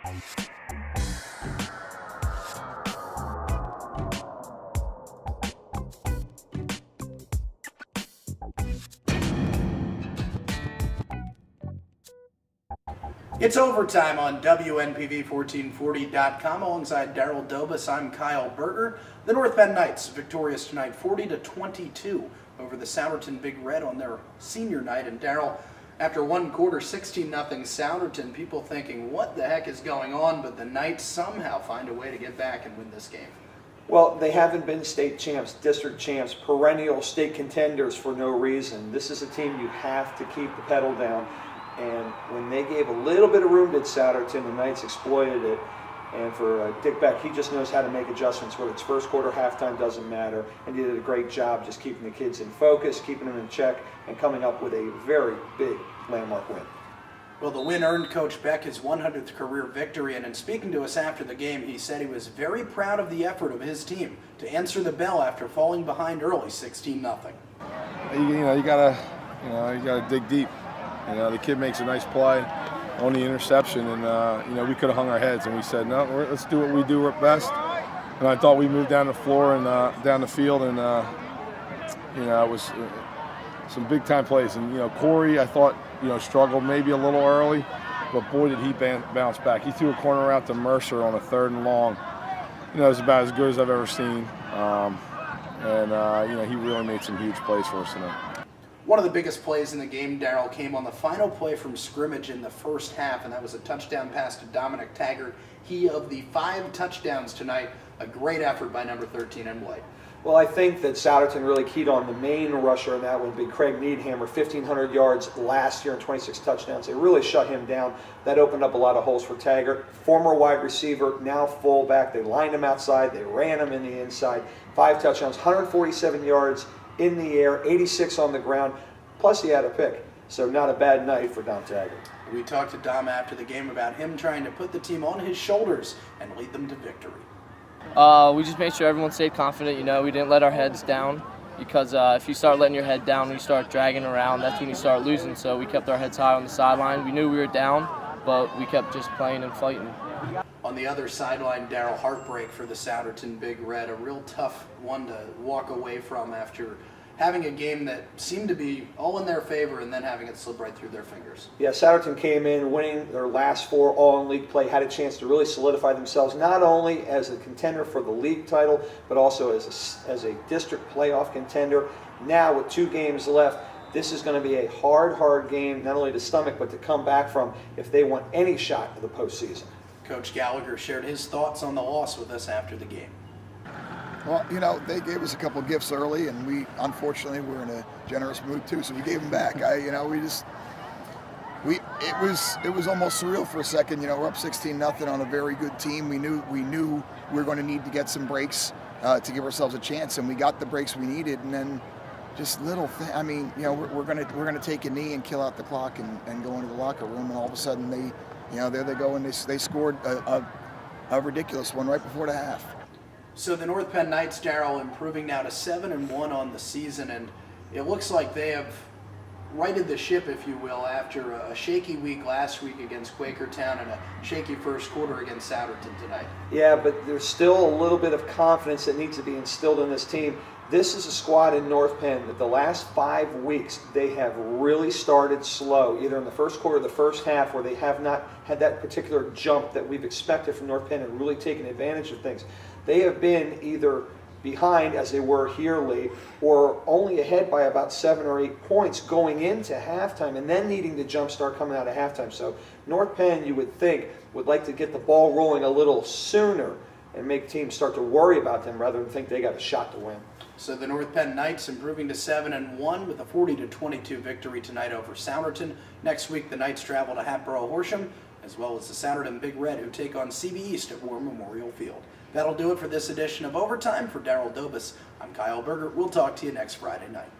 It's overtime on WNPV1440.com. Alongside Daryl Dobas, I'm Kyle Berger. The North Penn Knights victorious tonight 40-22 over the Souderton Big Red on their senior night. And Daryl, after one quarter, 16-0 Souderton, people thinking, what the heck is going on? But the Knights somehow find a way to get back and win this game. Well, they haven't been state champs, district champs, perennial state contenders for no reason. This is a team you have to keep the pedal down. And when they gave a little bit of room to Souderton, the Knights exploited it. And for Dick Beck, he just knows how to make adjustments, whether it's first quarter, halftime, doesn't matter. And he did a great job just keeping the kids in focus, keeping them in check, and coming up with a very big landmark win. Well, the win earned Coach Beck his 100th career victory, and in speaking to us after the game, he said he was very proud of the effort of his team to answer the bell after falling behind early 16-0. You gotta dig deep. The kid makes a nice play on the interception, and we could have hung our heads, and we said, no, let's do what we do best. And I thought we moved down the floor and down the field, and it was some big time plays. And Corey, I thought struggled maybe a little early, but boy did he bounce back. He threw a corner out to Mercer on a 3rd and long. It was about as good as I've ever seen, he really made some huge plays for us tonight. One of the biggest plays in the game, Daryl, came on the final play from scrimmage in the first half, and that was a touchdown pass to Dominic Taggart. He, of the 5 touchdowns tonight, a great effort by number 13, M. White. Well, I think that Souderton really keyed on the main rusher in that one, big Craig Needhammer, 1,500 yards last year and 26 touchdowns. They really shut him down. That opened up a lot of holes for Taggart. Former wide receiver, now fullback. They lined him outside. They ran him in the inside. 5 touchdowns, 147 yards in the air, 86 on the ground, plus he had a pick. So not a bad night for Dom Taggart. We talked to Dom after the game about him trying to put the team on his shoulders and lead them to victory. We just made sure everyone stayed confident. We didn't let our heads down, because if you start letting your head down and you start dragging around, that's when you start losing. So we kept our heads high on the sideline. We knew we were down, but we kept just playing and fighting. On the other sideline, Daryl, heartbreak for the Souderton Big Red, a real tough one to walk away from after having a game that seemed to be all in their favor and then having it slip right through their fingers. Yeah, Souderton came in winning their last 4 all-in-league play, had a chance to really solidify themselves not only as a contender for the league title, but also as a district playoff contender. Now with 2 games left, this is going to be a hard game, not only to stomach, but to come back from if they want any shot at the postseason. Coach Gallagher shared his thoughts on the loss with us after the game. Well, they gave us a couple of gifts early, and we unfortunately were in a generous mood too, so we gave them back. It was almost surreal for a second. We're up 16-0 on a very good team. We knew we were going to need to get some breaks to give ourselves a chance, and we got the breaks we needed. And then just little thing. We're gonna take a knee and kill out the clock and go into the locker room, and all of a sudden there they go, and they scored a ridiculous one right before the half. So the North Penn Knights, Daryl, improving now to 7-1 on the season, and it looks like they have righted the ship, if you will, after a shaky week last week against Quakertown and a shaky first quarter against Souderton tonight. Yeah, but there's still a little bit of confidence that needs to be instilled in this team. This is a squad in North Penn that the last 5 weeks they have really started slow, either in the first quarter or the first half, where they have not had that particular jump that we've expected from North Penn and really taken advantage of things. They have been either behind, as they were here late, or only ahead by about 7 or 8 points going into halftime, and then needing to jump start coming out of halftime. So North Penn, you would think, would like to get the ball rolling a little sooner and make teams start to worry about them rather than think they got a shot to win. So the North Penn Knights improving to 7-1 with a 40-22 victory tonight over Souderton. Next week, the Knights travel to Hatboro-Horsham, as well as the Souderton Big Red, who take on CB East at War Memorial Field. That'll do it for this edition of Overtime. For Daryl Dobas, I'm Kyle Berger. We'll talk to you next Friday night.